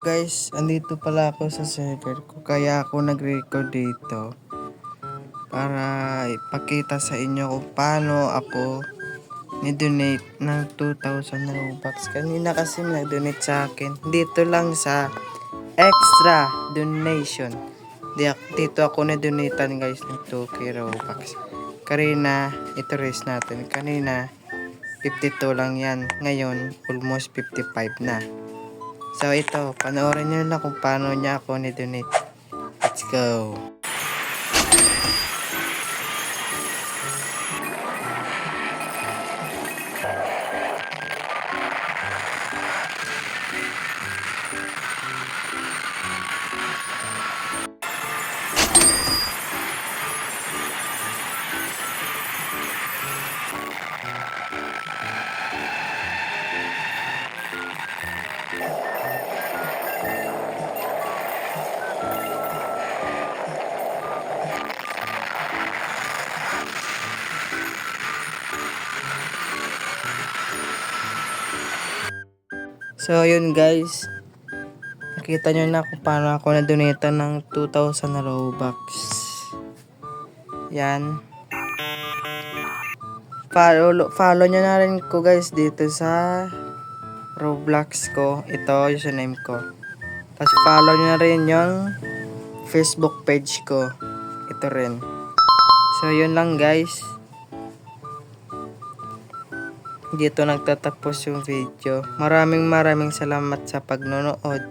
guys, andito pala ako sa server ko kaya ako nag-record dito para ipakita sa inyo kung paano ako ni-donate ng 2,000 Robux. Kanina kasi nag-donate sa akin dito lang sa extra donation. Dito ako na-donatean guys ng 2k Robux. Kanina, ito raise natin. Kanina 52 lang yan. Ngayon, almost 55 na. So ito, panoorin nyo na kung paano niya ako ni-donate. Let's go! So yun guys, nakita nyo na kung paano ako na-donate ng 2,000 na Robux. Yan. Follow nyo na rin ko guys dito sa Roblox ko. Ito username ko. Tapos follow nyo na rin yung Facebook page ko. Ito rin. So yun lang guys. Dito nagtatapos yung video. Maraming salamat sa pagnonood.